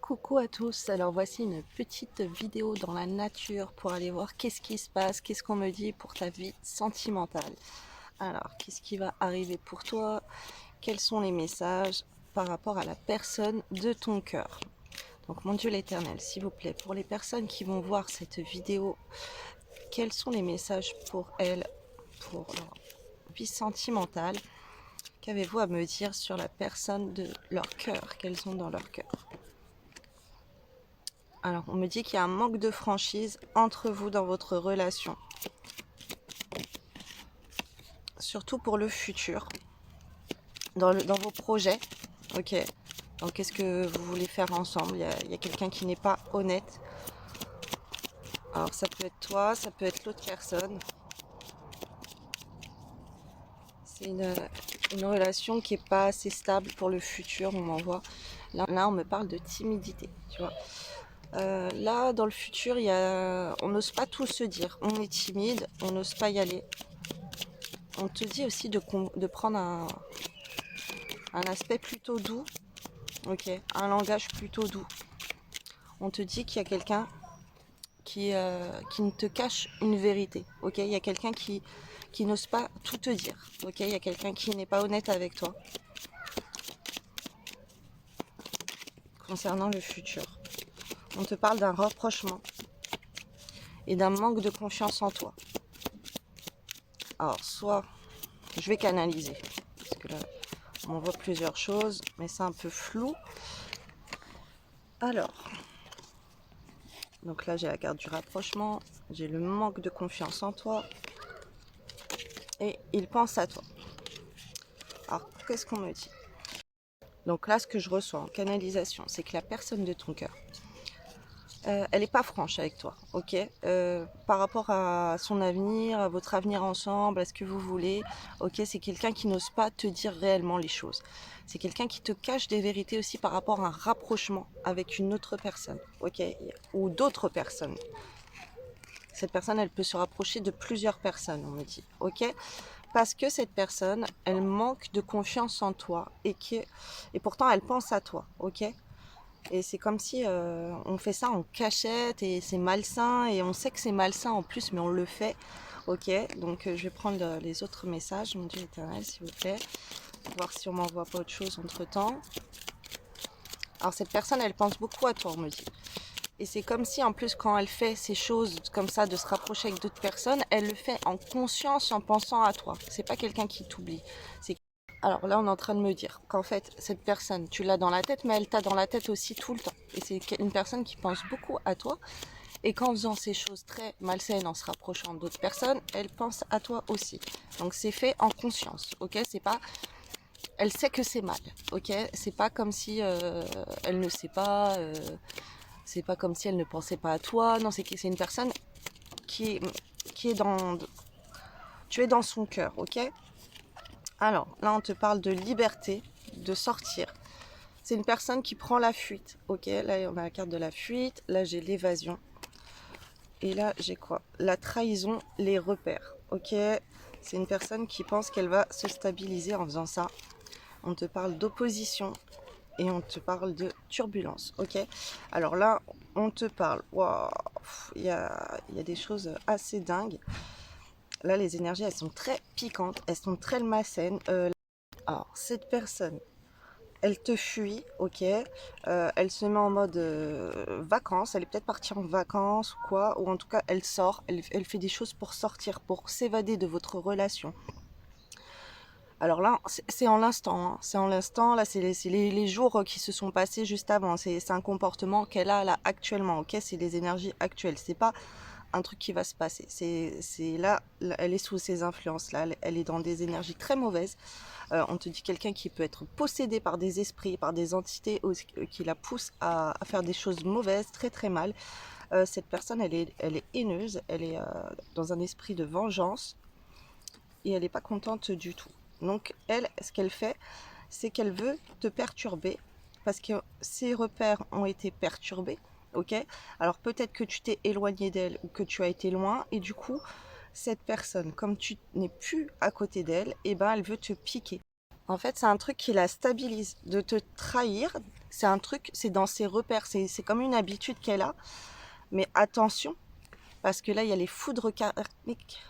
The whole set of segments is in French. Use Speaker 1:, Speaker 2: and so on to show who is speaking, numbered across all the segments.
Speaker 1: Coucou à tous, alors voici une petite vidéo dans la nature pour aller voir qu'est-ce qui se passe, qu'est-ce qu'on me dit pour ta vie sentimentale. Alors, qu'est-ce qui va arriver pour toi? Quels sont les messages par rapport à la personne de ton cœur? Donc mon Dieu l'Éternel, s'il vous plaît, pour les personnes qui vont voir cette vidéo, quels sont les messages pour elles, pour leur vie sentimentale? Qu'avez-vous à me dire sur la personne de leur cœur, qu'elles ont dans leur cœur? Alors, on me dit qu'il y a un manque de franchise entre vous dans votre relation. Surtout pour le futur, dans vos projets. Ok. Donc, qu'est-ce que vous voulez faire ensemble? Il y a quelqu'un qui n'est pas honnête. Alors, ça peut être toi, ça peut être l'autre personne. C'est une relation qui n'est pas assez stable pour le futur, on m'envoie. Là, on me parle de timidité, tu vois. Là, dans le futur, on n'ose pas tout se dire. On est timide, on n'ose pas y aller. On te dit aussi de prendre un aspect plutôt doux, ok, un langage plutôt doux. On te dit qu'il y a quelqu'un qui ne te cache une vérité, ok. Il y a quelqu'un qui n'ose pas tout te dire, ok. Il y a quelqu'un qui n'est pas honnête avec toi concernant le futur. On te parle d'un rapprochement et d'un manque de confiance en toi. Alors, soit je vais canaliser, parce que là, on voit plusieurs choses, mais c'est un peu flou. Alors, donc là, j'ai la carte du rapprochement, j'ai le manque de confiance en toi, et il pense à toi. Alors, qu'est-ce qu'on me dit? Donc là, ce que je reçois en canalisation, c'est que la personne de ton cœur, elle n'est pas franche avec toi, ok, par rapport à son avenir, à votre avenir ensemble, à ce que vous voulez, ok. C'est quelqu'un qui n'ose pas te dire réellement les choses. C'est quelqu'un qui te cache des vérités aussi par rapport à un rapprochement avec une autre personne, ok, ou d'autres personnes. Cette personne, elle peut se rapprocher de plusieurs personnes, on me dit, ok. Parce que cette personne, elle manque de confiance en toi et pourtant elle pense à toi, ok. Et c'est comme si on fait ça en cachette et c'est malsain et on sait que c'est malsain en plus, mais on le fait, ok. Donc je vais prendre les autres messages, mon Dieu éternel, s'il vous plaît, voir si on m'envoie pas autre chose entre temps. Alors cette personne, elle pense beaucoup à toi, on me dit. Et c'est comme si en plus quand elle fait ces choses comme ça, de se rapprocher avec d'autres personnes, elle le fait en conscience, en pensant à toi. C'est pas quelqu'un qui t'oublie. Alors là, on est en train de me dire qu'en fait, cette personne, tu l'as dans la tête, mais elle t'a dans la tête aussi tout le temps. Et c'est une personne qui pense beaucoup à toi. Et qu'en faisant ces choses très malsaines, en se rapprochant d'autres personnes, elle pense à toi aussi. Donc c'est fait en conscience, ok. C'est pas, elle sait que c'est mal, ok. C'est pas comme si elle ne sait pas. C'est pas comme si elle ne pensait pas à toi. Non, c'est une personne qui est dans. Tu es dans son cœur, ok. Alors, là, on te parle de liberté, de sortir. C'est une personne qui prend la fuite, ok. Là, on a la carte de la fuite. Là, j'ai l'évasion. Et là, j'ai quoi? La trahison, les repères, ok. C'est une personne qui pense qu'elle va se stabiliser en faisant ça. On te parle d'opposition et on te parle de turbulence, ok. Alors là, on te parle, waouh, il y a des choses assez dingues. Là, les énergies, elles sont très piquantes, elles sont très malsaines. Alors, cette personne, elle te fuit, ok. Elle se met en mode vacances, elle est peut-être partie en vacances ou quoi, ou en tout cas, elle sort, elle fait des choses pour sortir, pour s'évader de votre relation. Alors là, c'est en l'instant, hein. C'est en l'instant, là, c'est les jours qui se sont passés juste avant. C'est un comportement qu'elle a là actuellement, ok. C'est les énergies actuelles, c'est pas un truc qui va se passer. C'est là, elle est sous ces influences là, elle est dans des énergies très mauvaises. On te dit quelqu'un qui peut être possédé par des esprits, par des entités qui la poussent à faire des choses mauvaises, très très mal. Cette personne, elle est haineuse, elle est dans un esprit de vengeance et elle n'est pas contente du tout. Donc elle, ce qu'elle fait, c'est qu'elle veut te perturber parce que ses repères ont été perturbés, ok. Alors peut-être que tu t'es éloigné d'elle ou que tu as été loin et du coup, cette personne, comme tu n'es plus à côté d'elle, et ben elle veut te piquer. En fait, c'est un truc qui la stabilise. De te trahir, c'est un truc, c'est dans ses repères, c'est comme une habitude qu'elle a. Mais attention, parce que là, il y a les foudres karmiques.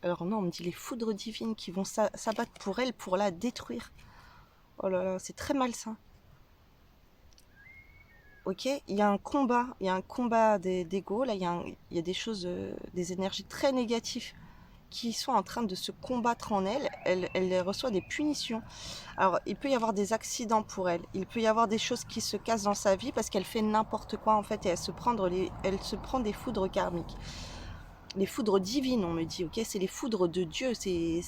Speaker 1: Alors non, on me dit les foudres divines qui vont s'abattre pour elle, pour la détruire. Oh là là, c'est très malsain. Ok, il y a un combat d'ego, là, il y a des choses, des énergies très négatives qui sont en train de se combattre en elle. Elle reçoit des punitions. Alors, il peut y avoir des accidents pour elle. Il peut y avoir des choses qui se cassent dans sa vie parce qu'elle fait n'importe quoi, en fait, et elle se prend des foudres karmiques. Les foudres divines, on me dit, ok, c'est les foudres de Dieu, c'est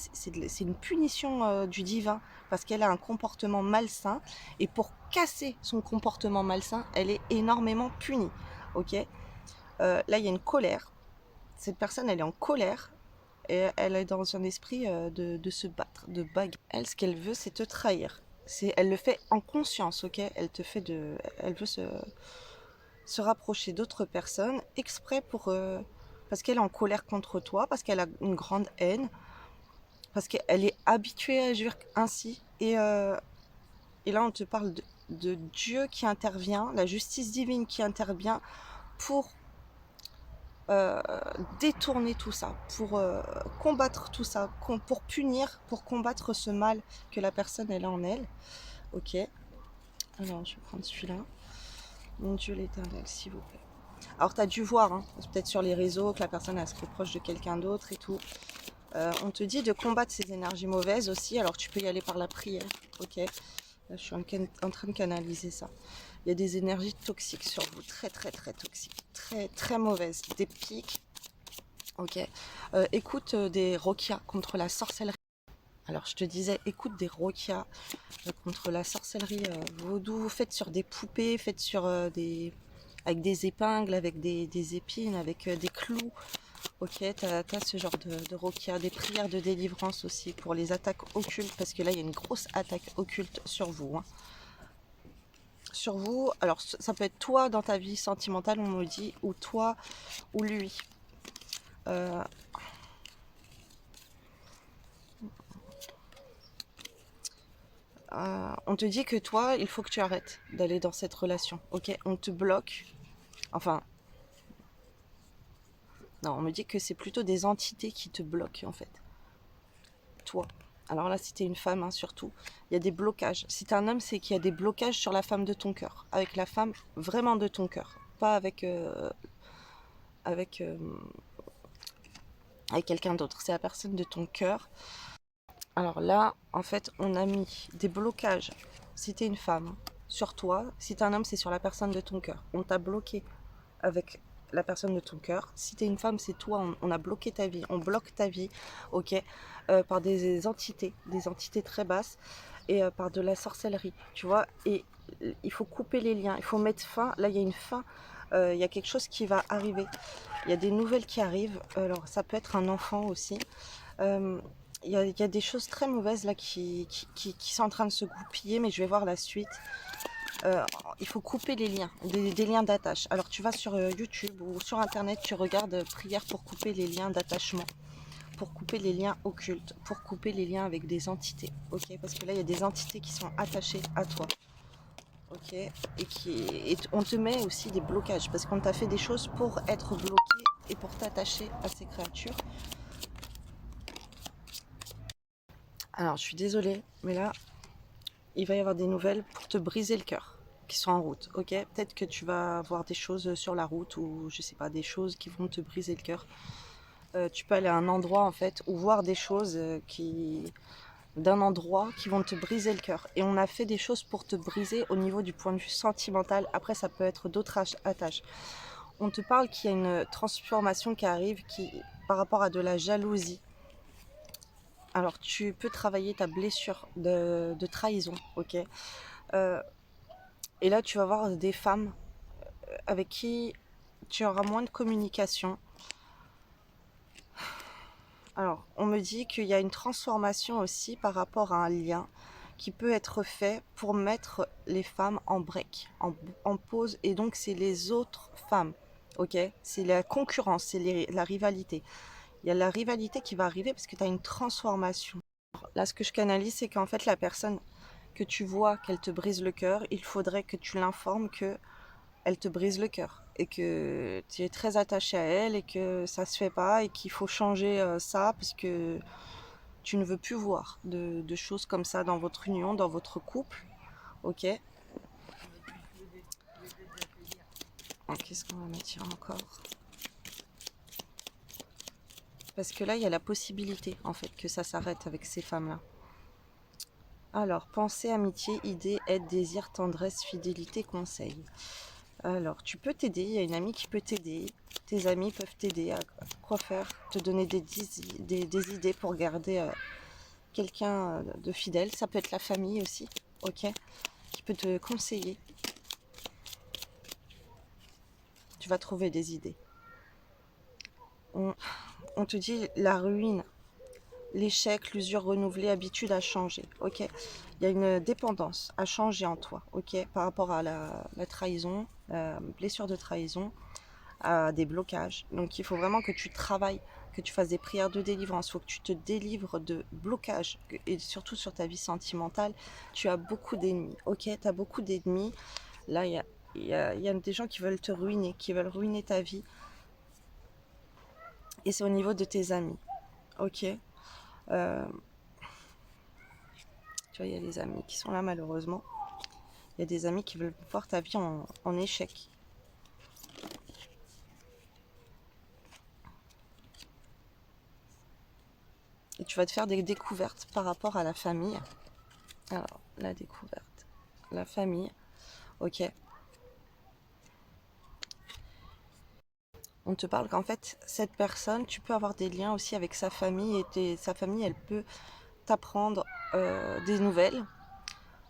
Speaker 1: une punition du divin parce qu'elle a un comportement malsain et pour casser son comportement malsain, elle est énormément punie, ok. Là, il y a une colère. Cette personne, elle est en colère et elle est dans un esprit de se battre, de bagarre. Elle, ce qu'elle veut, c'est te trahir. Elle le fait en conscience, ok. Elle veut se rapprocher d'autres personnes exprès parce qu'elle est en colère contre toi, parce qu'elle a une grande haine, parce qu'elle est habituée à agir ainsi. Et là, on te parle de Dieu qui intervient, la justice divine qui intervient pour euh, détourner tout ça, pour combattre tout ça, pour punir, pour combattre ce mal que la personne elle a en elle. Ok. Alors, je vais prendre celui-là. Mon Dieu l'éternel, s'il vous plaît. Alors, tu as dû voir, hein, peut-être sur les réseaux, que la personne elle se reproche de quelqu'un d'autre et tout. On te dit de combattre ces énergies mauvaises aussi. Alors, tu peux y aller par la prière. Ok. Là, je suis en train de canaliser ça. Il y a des énergies toxiques sur vous, très très très toxiques, très très mauvaises, des pics. Ok. Écoute des rokias contre la sorcellerie. Alors, je te disais, écoute des rokias contre la sorcellerie vaudou, faites sur des poupées, faites sur avec des épingles, avec des épines, avec des clous. Ok, t'as ce genre de rokia, des prières de délivrance aussi pour les attaques occultes, parce que là, il y a une grosse attaque occulte sur vous. Hein. Sur vous, alors ça peut être toi dans ta vie sentimentale, on me dit, ou toi, ou lui. Euh, on te dit que toi, il faut que tu arrêtes d'aller dans cette relation. Ok, on te bloque. Enfin, non, on me dit que c'est plutôt des entités qui te bloquent en fait. Toi. Alors là, si t'es une femme, hein, surtout, il y a des blocages. Si t'es un homme, c'est qu'il y a des blocages sur la femme de ton cœur. Avec la femme vraiment de ton cœur. Pas avec, euh, avec quelqu'un d'autre. C'est la personne de ton cœur. Alors là, en fait, on a mis des blocages. Si t'es une femme, sur toi. Si t'es un homme, c'est sur la personne de ton cœur. On t'a bloqué avec la personne de ton cœur. Si t'es une femme, c'est toi. On a bloqué ta vie. On bloque ta vie, ok, par des entités très basses et par de la sorcellerie, tu vois. Et il faut couper les liens. Il faut mettre fin. Là, il y a une fin. Il y a quelque chose qui va arriver. Il y a des nouvelles qui arrivent. Alors, ça peut être un enfant aussi. Euh, il y a des choses très mauvaises là qui sont en train de se goupiller, mais je vais voir la suite. Euh, il faut couper les liens, des liens d'attache. Alors tu vas sur YouTube ou sur Internet, tu regardes prière pour couper les liens d'attachement, pour couper les liens occultes, pour couper les liens avec des entités. Ok, parce que là il y a des entités qui sont attachées à toi. Ok, et on te met aussi des blocages parce qu'on t'a fait des choses pour être bloqué et pour t'attacher à ces créatures. Alors je suis désolée, mais là il va y avoir des nouvelles pour te briser le cœur qui sont en route, ok. Peut-être que tu vas voir des choses sur la route ou je sais pas, des choses qui vont te briser le cœur. Tu peux aller à un endroit en fait ou voir des choses d'un endroit qui vont te briser le cœur. Et on a fait des choses pour te briser au niveau du point de vue sentimental. Après, ça peut être d'autres attaches. On te parle qu'il y a une transformation qui arrive par rapport à de la jalousie. Alors, tu peux travailler ta blessure de trahison, ok. Euh, Et là, tu vas voir des femmes avec qui tu auras moins de communication. Alors, on me dit qu'il y a une transformation aussi par rapport à un lien qui peut être fait pour mettre les femmes en break, en pause. Et donc, c'est les autres femmes, ok. C'est la concurrence, c'est la rivalité. Il y a la rivalité qui va arriver parce que tu as une transformation. là, ce que je canalise, c'est qu'en fait, la personne que tu vois qu'elle te brise le cœur, il faudrait que tu l'informes que elle te brise le cœur et que tu es très attaché à elle et que ça se fait pas et qu'il faut changer ça parce que tu ne veux plus voir de choses comme ça dans votre union, dans votre couple. Ok. Qu'est-ce qu'on va mettre encore? Parce que là, il y a la possibilité en fait que ça s'arrête avec ces femmes-là. Alors, pensée, amitié, idée, aide, désir, tendresse, fidélité, conseil. Alors, tu peux t'aider, il y a une amie qui peut t'aider, tes amis peuvent t'aider à quoi faire, te donner des idées pour garder quelqu'un de fidèle. Ça peut être la famille aussi, ok, qui peut te conseiller. Tu vas trouver des idées. On te dit la ruine, l'échec, l'usure renouvelée, habitude à changer, ok. Il y a une dépendance à changer en toi, ok, par rapport à la trahison, blessure de trahison, à des blocages. Donc il faut vraiment que tu travailles, que tu fasses des prières de délivrance. Il faut que tu te délivres de blocages. Et surtout sur ta vie sentimentale, tu as beaucoup d'ennemis. Ok, tu as beaucoup d'ennemis. Là, il y a des gens qui veulent te ruiner, qui veulent ruiner ta vie. Et c'est au niveau de tes amis. Ok. Tu vois, il y a des amis qui sont là malheureusement. Il y a des amis qui veulent voir ta vie en échec. Et tu vas te faire des découvertes par rapport à la famille. Alors, la découverte. La famille. Ok. On te parle qu'en fait, cette personne, tu peux avoir des liens aussi avec sa famille et sa famille, elle peut t'apprendre des nouvelles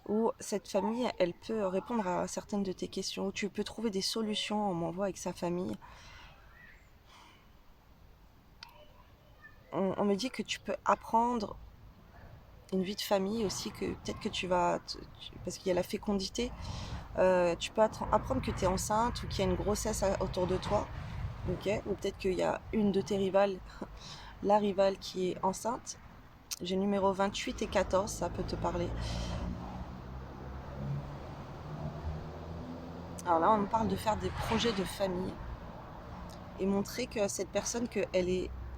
Speaker 1: ou cette famille, elle peut répondre à certaines de tes questions ou tu peux trouver des solutions en m'envoie avec sa famille. On me dit que tu peux apprendre une vie de famille aussi, que peut-être que tu vas, parce qu'il y a la fécondité, tu peux apprendre que tu es enceinte ou qu'il y a une grossesse autour de toi, ok, ou peut-être qu'il y a une de tes rivales, la rivale qui est enceinte. J'ai numéro 28 et 14, ça peut te parler. Alors là, on me parle de faire des projets de famille et montrer que cette personne, que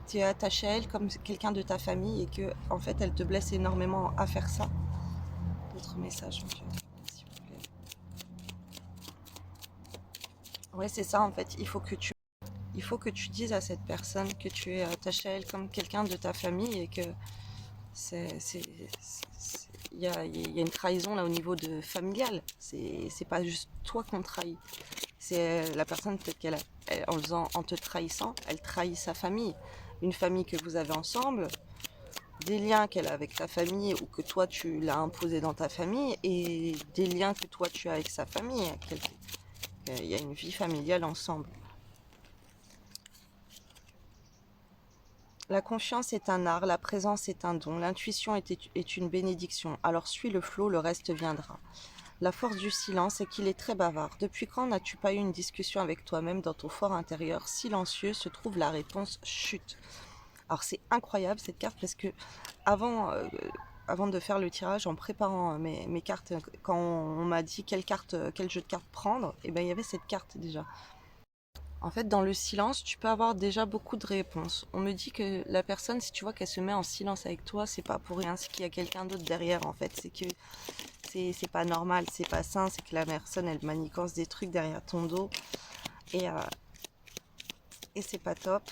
Speaker 1: tu es attaché à elle comme quelqu'un de ta famille et que en fait, elle te blesse énormément à faire ça. D'autres messages, s'il vous plaît. Ouais, c'est ça en fait. Il faut que tu dises à cette personne que tu es attaché à elle comme quelqu'un de ta famille et que il y a une trahison là au niveau de familial. C'est pas juste toi qu'on trahit. C'est la personne peut-être en te trahissant, elle trahit sa famille. Une famille que vous avez ensemble, des liens qu'elle a avec ta famille ou que toi tu l'as imposé dans ta famille et des liens que toi tu as avec sa famille. Il y a une vie familiale ensemble. La confiance est un art, la présence est un don, l'intuition est une bénédiction. Alors suis le flot, le reste viendra. La force du silence est qu'il est très bavard. Depuis quand n'as-tu pas eu une discussion avec toi-même dans ton fort intérieur silencieux se trouve la réponse chute. Alors c'est incroyable cette carte parce que avant de faire le tirage, en préparant mes cartes, quand on m'a dit quel jeu de cartes prendre, et ben il y avait cette carte déjà. En fait, dans le silence, tu peux avoir déjà beaucoup de réponses. On me dit que la personne, si tu vois qu'elle se met en silence avec toi, c'est pas pour rien, c'est qu'il y a quelqu'un d'autre derrière en fait. C'est que c'est pas normal, c'est pas sain, c'est que la personne elle manigance des trucs derrière ton dos et, euh, et c'est pas top.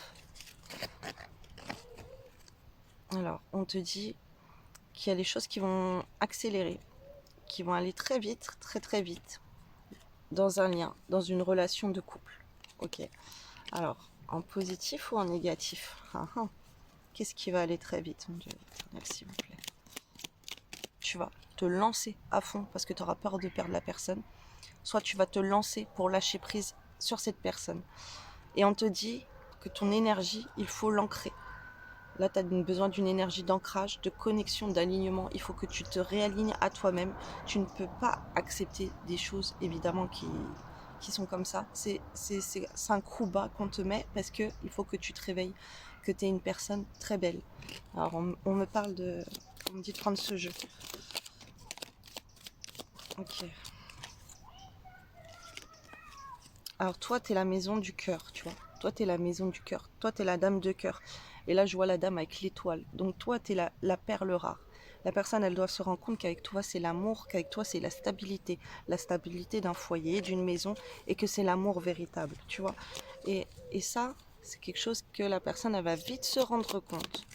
Speaker 1: Alors, on te dit qu'il y a des choses qui vont accélérer, qui vont aller très vite, très très vite, dans un lien, dans une relation de couple. Ok. Alors, en positif ou en négatif? Qu'est-ce qui va aller très vite, mon Dieu éternel, s'il vous plaît? Tu vas te lancer à fond parce que tu auras peur de perdre la personne. Soit tu vas te lancer pour lâcher prise sur cette personne. Et on te dit que ton énergie, il faut l'ancrer. Là, tu as besoin d'une énergie d'ancrage, de connexion, d'alignement. Il faut que tu te réalignes à toi-même. Tu ne peux pas accepter des choses, évidemment, qui sont comme ça. C'est un coup bas qu'on te met parce qu'il faut que tu te réveilles, que tu es une personne très belle. Alors, on me parle On me dit de prendre ce jeu. Ok. Alors toi, tu es la maison du cœur, tu vois. Toi, tu es la maison du cœur. Toi, tu es la dame de cœur. Et là, je vois la dame avec l'étoile. Donc toi, tu es la perle rare. La personne, elle doit se rendre compte qu'avec toi, c'est l'amour, qu'avec toi, c'est la stabilité d'un foyer, d'une maison, et que c'est l'amour véritable, tu vois. Et ça, c'est quelque chose que la personne, elle va vite se rendre compte.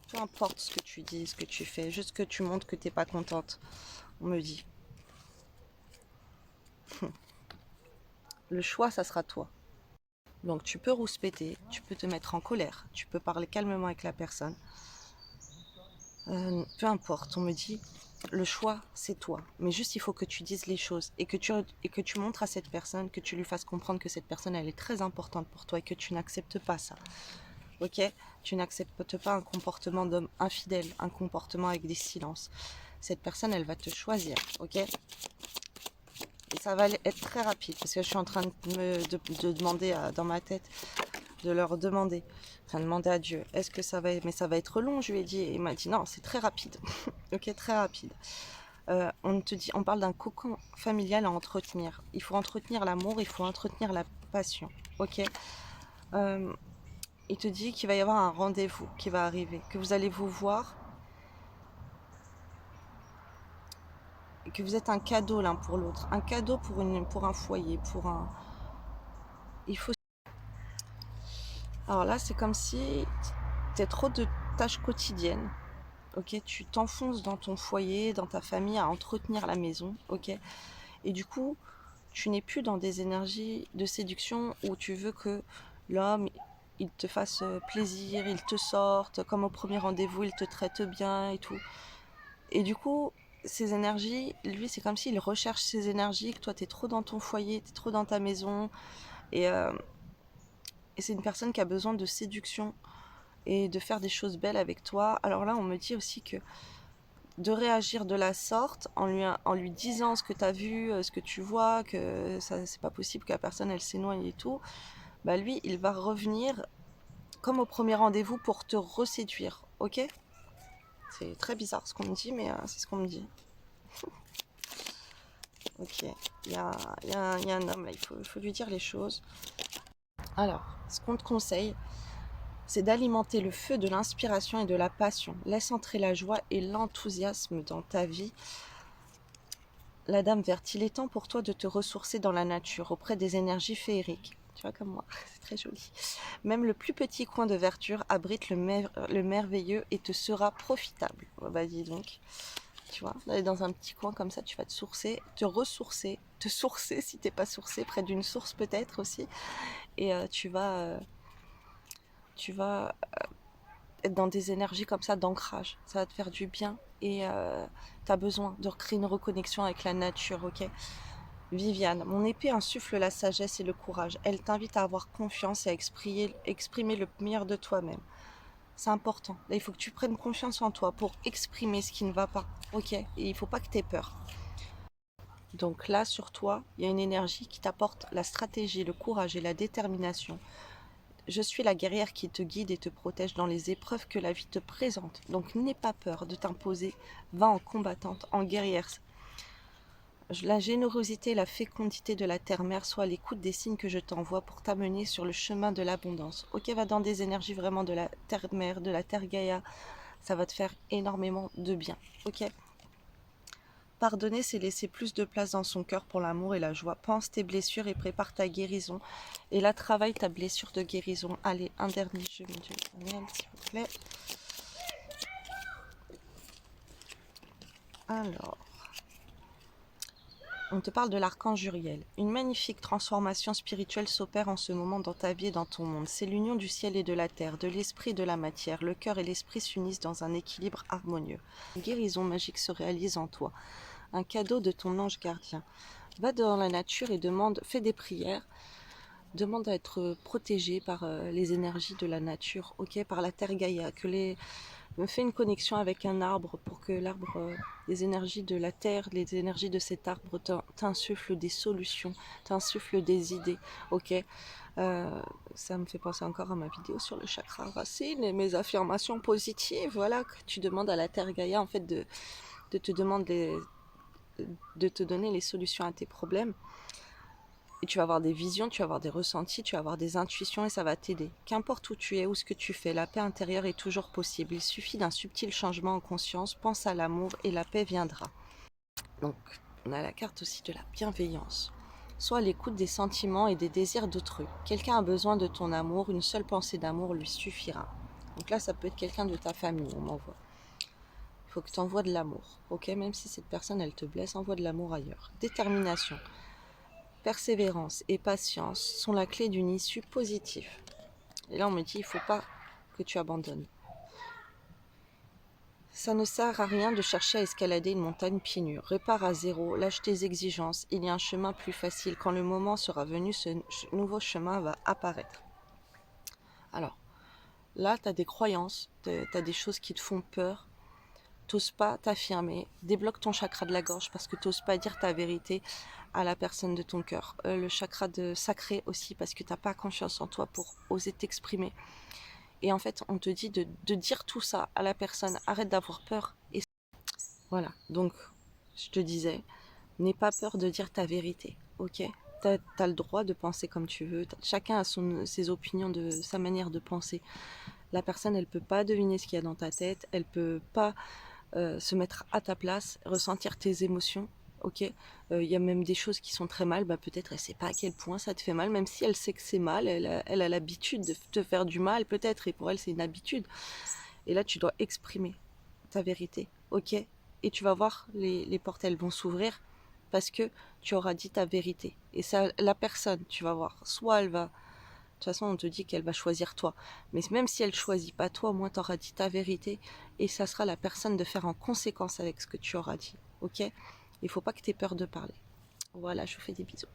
Speaker 1: Peu importe ce que tu dis, ce que tu fais, juste que tu montres que tu n'es pas contente, on me dit. Le choix, ça sera toi. Donc tu peux rouspéter, tu peux te mettre en colère, tu peux parler calmement avec la personne. Peu importe, on me dit, le choix, c'est toi. Mais juste, il faut que tu dises les choses et que tu montres à cette personne, que tu lui fasses comprendre que cette personne, elle est très importante pour toi et que tu n'acceptes pas ça. Ok? Tu n'acceptes pas un comportement d'homme infidèle, un comportement avec des silences. Cette personne, elle va te choisir. Ok? Et ça va être très rapide parce que je suis en train de demander dans ma tête, de leur demander, enfin demander à Dieu, est-ce que ça va être, mais ça va être long, je lui ai dit, et il m'a dit non, c'est très rapide. Ok, très rapide. On parle d'un cocon familial à entretenir. Il faut entretenir l'amour, il faut entretenir la passion. Ok. Il te dit qu'il va y avoir un rendez-vous qui va arriver, que vous allez vous voir, et que vous êtes un cadeau l'un pour l'autre, un cadeau pour un foyer, pour un. Il faut. Alors là, c'est comme si tu as trop de tâches quotidiennes. Ok, tu t'enfonces dans ton foyer, dans ta famille, à entretenir la maison. Ok, et du coup, tu n'es plus dans des énergies de séduction où tu veux que l'homme il te fasse plaisir, il te sorte, comme au premier rendez-vous, il te traite bien et tout. Et du coup, ces énergies, lui, c'est comme s'il recherche ces énergies, que toi, tu es trop dans ton foyer, tu es trop dans ta maison. Et, euh, et c'est une personne qui a besoin de séduction et de faire des choses belles avec toi. Alors là, on me dit aussi que de réagir de la sorte en lui disant ce que tu as vu, ce que tu vois, que ça c'est pas possible que la personne elle s'éloigne et tout, bah lui il va revenir comme au premier rendez-vous pour te reséduire, ok? C'est très bizarre ce qu'on me dit, mais c'est ce qu'on me dit. Ok, il y a un homme là, il faut lui dire les choses. Alors, ce qu'on te conseille, c'est d'alimenter le feu de l'inspiration et de la passion. Laisse entrer la joie et l'enthousiasme dans ta vie. La dame verte, il est temps pour toi de te ressourcer dans la nature, auprès des énergies féeriques. Tu vois, comme moi, c'est très joli. Même le plus petit coin de verdure abrite le merveilleux et te sera profitable. Oh, bah dis donc, tu vois, d'aller dans un petit coin comme ça, tu vas te sourcer, te ressourcer, te sourcer si t'es pas sourcé, près d'une source peut-être aussi. Et tu vas être dans des énergies comme ça d'ancrage. Ça va te faire du bien et tu as besoin de recréer une reconnexion avec la nature, ok? Viviane, mon épée insuffle la sagesse et le courage. Elle t'invite à avoir confiance et à exprimer le meilleur de toi-même. C'est important. Là, il faut que tu prennes confiance en toi pour exprimer ce qui ne va pas, ok? Et il ne faut pas que tu aies peur. Donc là, sur toi, il y a une énergie qui t'apporte la stratégie, le courage et la détermination. Je suis la guerrière qui te guide et te protège dans les épreuves que la vie te présente. Donc n'aie pas peur de t'imposer. Va en combattante, en guerrière. La générosité et la fécondité de la terre-mère soient à l'écoute des signes que je t'envoie pour t'amener sur le chemin de l'abondance. Ok, va dans des énergies vraiment de la terre-mère, de la terre Gaïa. Ça va te faire énormément de bien. Ok. Pardonner, c'est laisser plus de place dans son cœur pour l'amour et la joie. Pense tes blessures et prépare ta guérison. Et là, travaille ta blessure de guérison. Allez, un dernier jeu, mon Dieu. Merde, s'il vous plaît. Alors, on te parle de l'archange Uriel. Une magnifique transformation spirituelle s'opère en ce moment dans ta vie et dans ton monde. C'est l'union du ciel et de la terre, de l'esprit et de la matière. Le cœur et l'esprit s'unissent dans un équilibre harmonieux. Une guérison magique se réalise en toi. Un cadeau de ton ange gardien. Va dans la nature et fais des prières. Demande à être protégé par les énergies de la nature, ok, par la terre Gaïa, que me fais une connexion avec un arbre pour que l'arbre, les énergies de la terre, les énergies de cet arbre t'insufflent des solutions, t'insufflent des idées, ok. Ça me fait penser encore à ma vidéo sur le chakra racine et mes affirmations positives, voilà, que tu demandes à la terre Gaïa en fait de te demander de te donner les solutions à tes problèmes. Et tu vas avoir des visions, tu vas avoir des ressentis, tu vas avoir des intuitions et ça va t'aider. Qu'importe où tu es ou ce que tu fais, la paix intérieure est toujours possible. Il suffit d'un subtil changement en conscience, pense à l'amour et la paix viendra. Donc, on a la carte aussi de la bienveillance. Sois à l'écoute des sentiments et des désirs d'autrui. Quelqu'un a besoin de ton amour, une seule pensée d'amour lui suffira. Donc là, ça peut être quelqu'un de ta famille, on m'envoie. Il faut que tu envoies de l'amour, ok. Même si cette personne, elle te blesse, envoie de l'amour ailleurs. Détermination. Persévérance et patience sont la clé d'une issue positive. Et là, on me dit, il ne faut pas que tu abandonnes. Ça ne sert à rien de chercher à escalader une montagne pieds nus. Répare à zéro, lâche tes exigences. Il y a un chemin plus facile. Quand le moment sera venu, ce nouveau chemin va apparaître. Alors, là, tu as des croyances, tu as des choses qui te font peur. T'oses pas t'affirmer, débloque ton chakra de la gorge parce que t'oses pas dire ta vérité à la personne de ton cœur. Le chakra de sacré aussi parce que t'as pas confiance en toi pour oser t'exprimer. Et en fait, on te dit de dire tout ça à la personne. Arrête d'avoir peur. Et voilà. Donc, je te disais, n'aie pas peur de dire ta vérité. Ok. T'as le droit de penser comme tu veux. Chacun a ses opinions, sa manière de penser. La personne, elle peut pas deviner ce qu'il y a dans ta tête. Elle peut pas se mettre à ta place, ressentir tes émotions, ok. Il y a même des choses qui sont très mal, bah peut-être elle sait pas à quel point ça te fait mal, même si elle sait que c'est mal, elle a l'habitude de te faire du mal peut-être, et pour elle c'est une habitude. Et là tu dois exprimer ta vérité, ok. Et tu vas voir, les portes elles vont s'ouvrir parce que tu auras dit ta vérité. Et ça, la personne, tu vas voir, soit elle va de toute façon, on te dit qu'elle va choisir toi. Mais même si elle choisit pas toi, au moins tu auras dit ta vérité et ça sera la personne de faire en conséquence avec ce que tu auras dit. Ok. Il faut pas que tu aies peur de parler. Voilà, je vous fais des bisous.